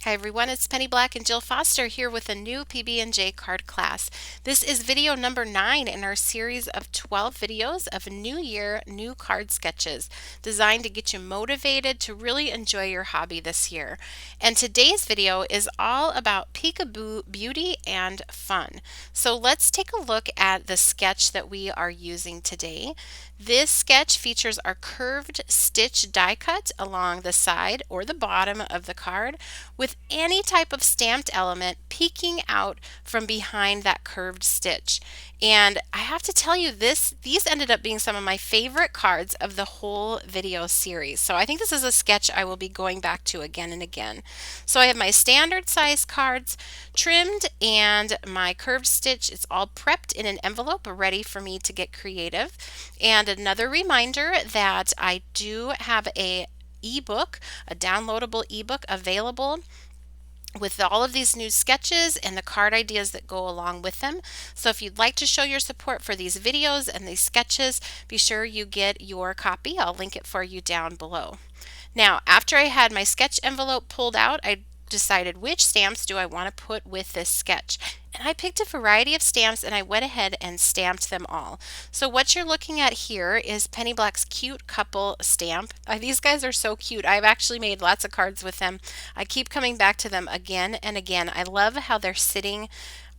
Hi everyone, it's Penny Black and Jill Foster here with a new PB&J card class. This is video number 9 in our series of 12 videos of New Year, New Card Sketches designed to get you motivated to really enjoy your hobby this year. And today's video is all about peekaboo beauty and fun. So let's take a look at the sketch that we are using today. This sketch features our curved stitch die cut along the side or the bottom of the card with any type of stamped element peeking out from behind that curved stitch. And I have to tell you these ended up being some of my favorite cards of the whole video series. So I think this is a sketch I will be going back to again and again. So I have my standard size cards trimmed and my curved stitch. It's all prepped in an envelope ready for me to get creative. And another reminder that I do have a ebook, a downloadable ebook available with all of these new sketches and the card ideas that go along with them. So if you'd like to show your support for these videos and these sketches, be sure you get your copy. I'll link it for you down below. Now, after I had my sketch envelope pulled out, I decided which stamps do I want to put with this sketch. And I picked a variety of stamps and I went ahead and stamped them all. So what you're looking at here is Penny Black's Cute Couple stamp. These guys are so cute. I've actually made lots of cards with them. I keep coming back to them again and again. I love how they're sitting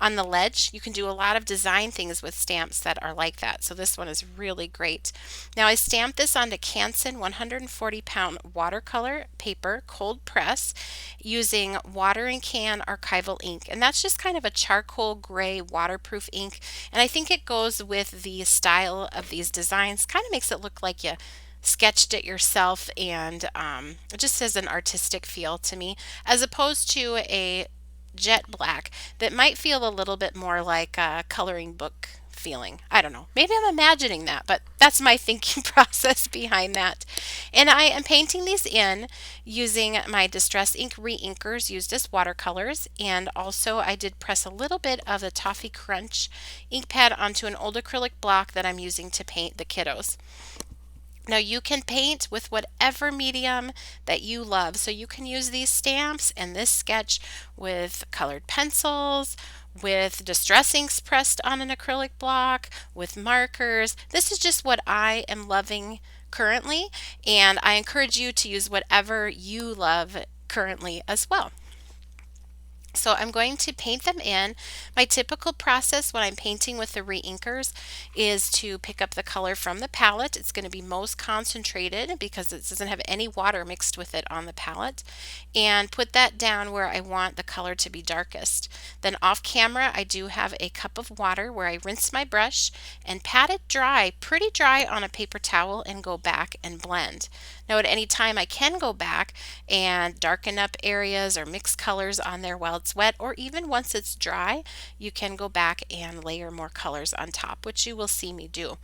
on the ledge. You can do a lot of design things with stamps that are like that. So this one is really great. Now I stamped this onto Canson 140-pound watercolor paper, cold press, using watering can archival ink. And that's just kind of a charcoal gray waterproof ink. And I think it goes with the style of these designs. Kind of makes it look like you sketched it yourself, and it just has an artistic feel to me, as opposed to a jet black that might feel a little bit more like a coloring book feeling. I don't know. Maybe I'm imagining that, but that's my thinking process behind that. And I am painting these in using my Distress Ink Reinkers used as watercolors. And also I did press a little bit of the Toffee Crunch ink pad onto an old acrylic block that I'm using to paint the kiddos. Now you can paint with whatever medium that you love. So you can use these stamps and this sketch with colored pencils, with distress inks pressed on an acrylic block, with markers. This is just what I am loving currently, and I encourage you to use whatever you love currently as well. So I'm going to paint them in. My typical process when I'm painting with the reinkers is to pick up the color from the palette. It's going to be most concentrated because it doesn't have any water mixed with it on the palette, and put that down where I want the color to be darkest. Then off camera I do have a cup of water where I rinse my brush and pat it dry, pretty dry on a paper towel, and go back and blend. Now at any time I can go back and darken up areas or mix colors on there while it's wet, or even once it's dry, you can go back and layer more colors on top, which you will see me do.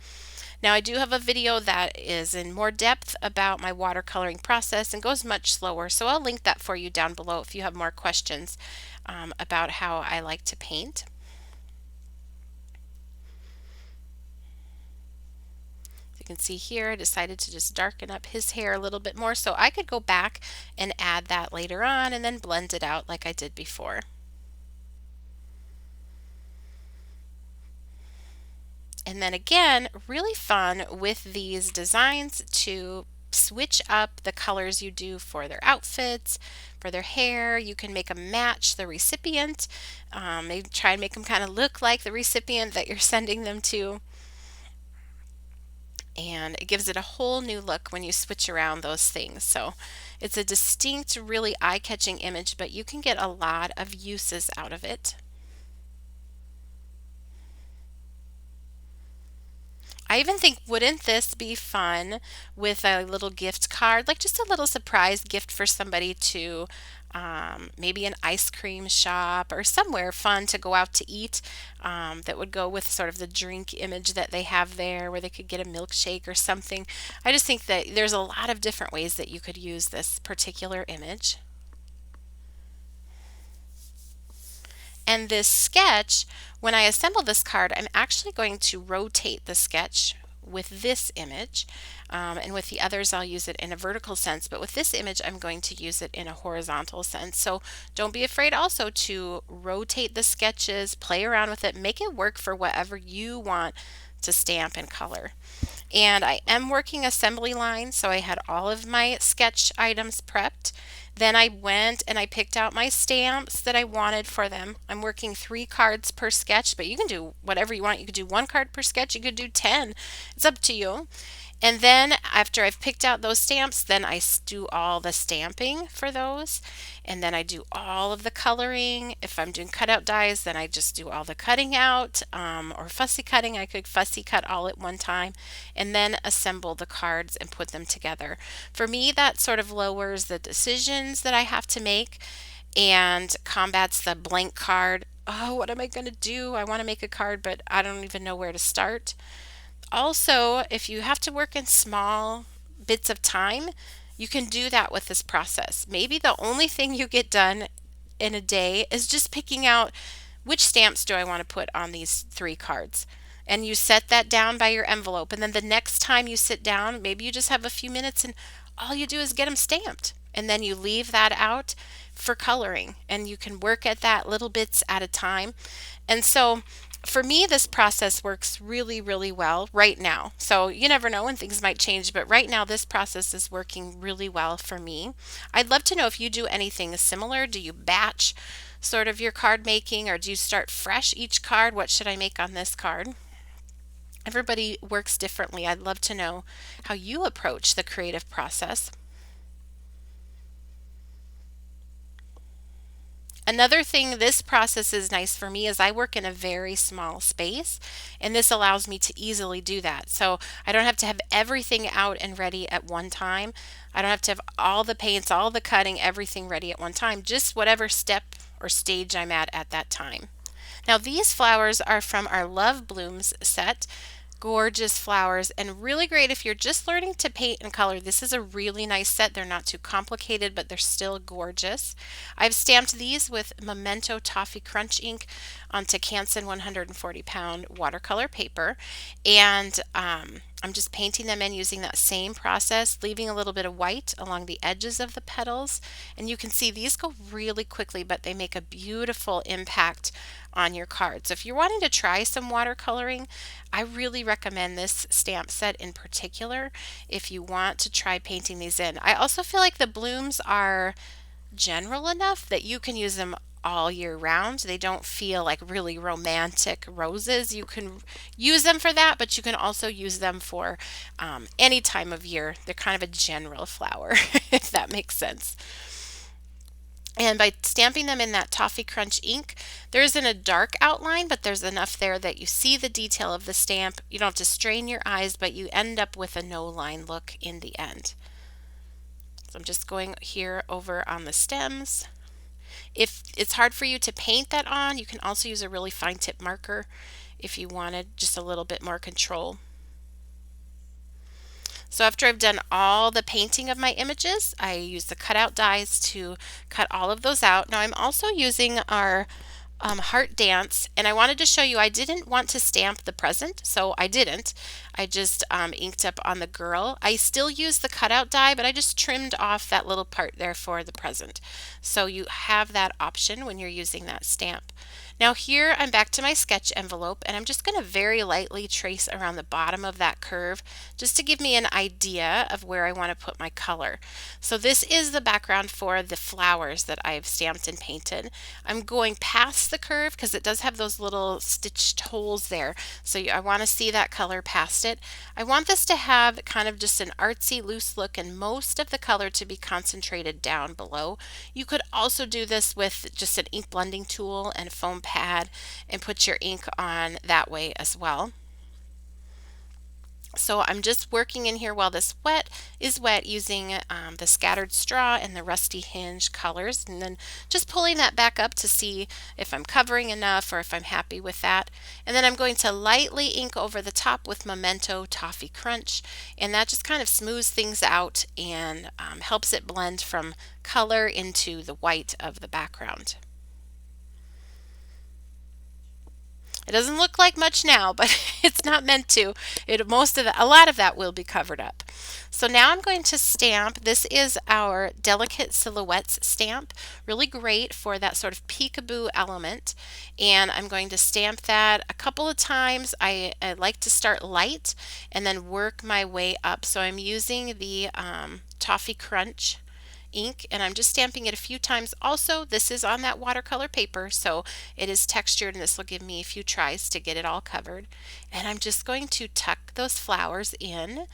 Now I do have a video that is in more depth about my watercoloring process and goes much slower, so I'll link that for you down below if you have more questions about how I like to paint. You can see here I decided to just darken up his hair a little bit more, so I could go back and add that later on and then blend it out like I did before. And then again, really fun with these designs to switch up the colors you do for their outfits, for their hair. You can make them match the recipient. Maybe try and make them kind of look like the recipient that you're sending them to. And it gives it a whole new look when you switch around those things. So it's a distinct, really eye-catching image, but you can get a lot of uses out of it. I even think, wouldn't this be fun with a little gift card, like just a little surprise gift for somebody to maybe an ice cream shop or somewhere fun to go out to eat, that would go with sort of the drink image that they have there, where they could get a milkshake or something. I just think that there's a lot of different ways that you could use this particular image. And this sketch, when I assemble this card, I'm actually going to rotate the sketch with this image, and with the others I'll use it in a vertical sense, but with this image I'm going to use it in a horizontal sense. So don't be afraid also to rotate the sketches, play around with it, make it work for whatever you want to stamp and color. And I am working assembly line, so I had all of my sketch items prepped. Then I went and I picked out my stamps that I wanted for them. I'm working 3 cards per sketch, but you can do whatever you want. You could do 1 card per sketch, you could do 10. It's up to you. And then after I've picked out those stamps, then I do all the stamping for those. And then I do all of the coloring. If I'm doing cutout dies, then I just do all the cutting out, or fussy cutting. I could fussy cut all at one time and then assemble the cards and put them together. For me, that sort of lowers the decisions that I have to make and combats the blank card. Oh, what am I going to do? I want to make a card, but I don't even know where to start. Also, if you have to work in small bits of time, you can do that with this process. Maybe the only thing you get done in a day is just picking out which stamps do I want to put on these 3 cards. And you set that down by your envelope. And then the next time you sit down, maybe you just have a few minutes and all you do is get them stamped. And then you leave that out for coloring. And you can work at that little bits at a time. And so for me, this process works really, really well right now. So you never know when things might change, but right now this process is working really well for me. I'd love to know if you do anything similar. Do you batch sort of your card making, or do you start fresh each card? What should I make on this card? Everybody works differently. I'd love to know how you approach the creative process. Another thing this process is nice for me is I work in a very small space, and this allows me to easily do that. So I don't have to have everything out and ready at one time. I don't have to have all the paints, all the cutting, everything ready at one time, just whatever step or stage I'm at that time. Now these flowers are from our Love Blooms set. Gorgeous flowers and really great if you're just learning to paint and color. This is a really nice set. They're not too complicated, but they're still gorgeous. I've stamped these with Memento Toffee Crunch ink onto Canson 140-pound watercolor paper, and I'm just painting them in using that same process, leaving a little bit of white along the edges of the petals. And you can see these go really quickly, but they make a beautiful impact on your card. So if you're wanting to try some watercoloring, I really recommend this stamp set in particular if you want to try painting these in. I also feel like the blooms are general enough that you can use them all year round. They don't feel like really romantic roses. You can use them for that, but you can also use them for any time of year. They're kind of a general flower, if that makes sense. And by stamping them in that Toffee Crunch ink, there isn't a dark outline, but there's enough there that you see the detail of the stamp. You don't have to strain your eyes, but you end up with a no-line look in the end. So I'm just going here over on the stems. If it's hard for you to paint that on, you can also use a really fine tip marker if you wanted just a little bit more control. So after I've done all the painting of my images, I use the cutout dies to cut all of those out. Now I'm also using our Heart Dance, and I wanted to show you I didn't want to stamp the present, so I didn't. I just inked up on the girl. I still use the cutout die, but I just trimmed off that little part there for the present. So you have that option when you're using that stamp. Now here I'm back to my sketch envelope, and I'm just going to very lightly trace around the bottom of that curve just to give me an idea of where I want to put my color. So this is the background for the flowers that I've stamped and painted. I'm going past the curve because it does have those little stitched holes there, so I want to see that color past it. I want this to have kind of just an artsy loose look and most of the color to be concentrated down below. You could also do this with just an ink blending tool and a foam pad and put your ink on that way as well. So I'm just working in here while this is wet using the scattered straw and the rusty hinge colors, and then just pulling that back up to see if I'm covering enough or if I'm happy with that. And then I'm going to lightly ink over the top with Memento Toffee Crunch, and that just kind of smooths things out and helps it blend from color into the white of the background. It doesn't look like much now, but it's not meant to. A lot of that will be covered up. So now I'm going to stamp. This is our Delicate Silhouettes stamp. Really great for that sort of peekaboo element. And I'm going to stamp that a couple of times. I like to start light and then work my way up. So I'm using the Toffee Crunch ink, and I'm just stamping it a few times. Also, this is on that watercolor paper, so it is textured, and this will give me a few tries to get it all covered. And I'm just going to tuck those flowers in,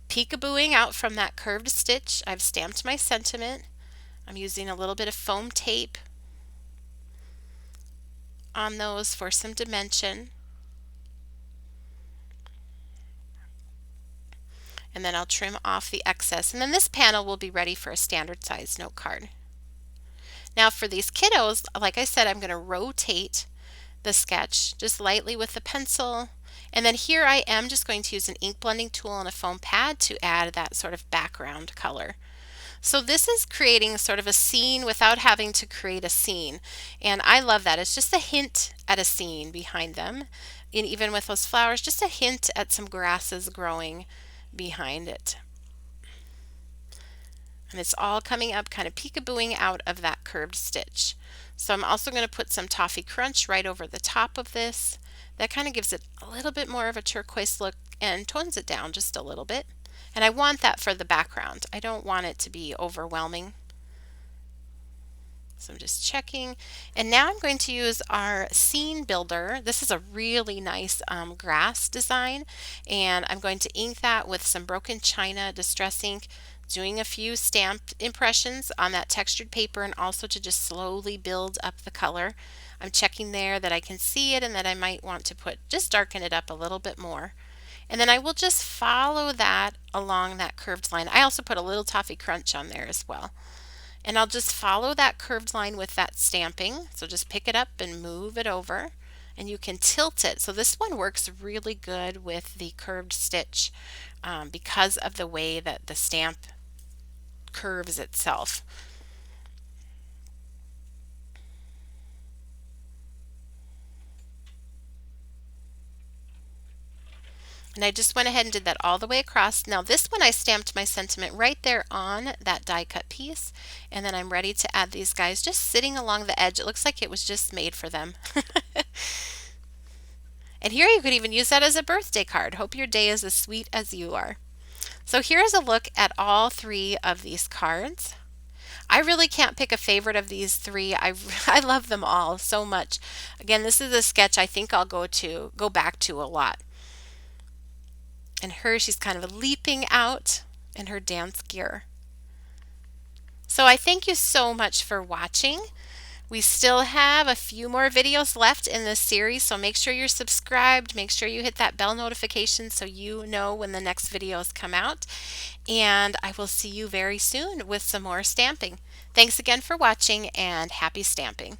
peekabooing out from that curved stitch. I've stamped my sentiment. I'm using a little bit of foam tape on those for some dimension. And then I'll trim off the excess. And then this panel will be ready for a standard size note card. Now for these kiddos, like I said, I'm going to rotate the sketch just lightly with the pencil. And then here I am just going to use an ink blending tool and a foam pad to add that sort of background color. So this is creating sort of a scene without having to create a scene. And I love that. It's just a hint at a scene behind them. And even with those flowers, just a hint at some grasses growing behind it. And it's all coming up kind of peekabooing out of that curved stitch. So I'm also going to put some Toffee Crunch right over the top of this. That kind of gives it a little bit more of a turquoise look and tones it down just a little bit. And I want that for the background. I don't want it to be overwhelming. So I'm just checking. And now I'm going to use our scene builder. This is a really nice grass design. And I'm going to ink that with some broken china distress ink, doing a few stamped impressions on that textured paper, and also to just slowly build up the color. I'm checking there that I can see it and that I might want to just darken it up a little bit more. And then I will just follow that along that curved line. I also put a little Toffee Crunch on there as well. And I'll just follow that curved line with that stamping. So just pick it up and move it over. And you can tilt it. So this one works really good with the curved stitch because of the way that the stamp curves itself. And I just went ahead and did that all the way across. Now this one I stamped my sentiment right there on that die cut piece. And then I'm ready to add these guys just sitting along the edge. It looks like it was just made for them. And here you could even use that as a birthday card. Hope your day is as sweet as you are. So here's a look at all three of these cards. I really can't pick a favorite of these three. I love them all so much. Again, this is a sketch I think I'll go back to a lot. And her, she's kind of leaping out in her dance gear. So I thank you so much for watching. We still have a few more videos left in this series, so make sure you're subscribed. Make sure you hit that bell notification so you know when the next videos come out. And I will see you very soon with some more stamping. Thanks again for watching, and happy stamping.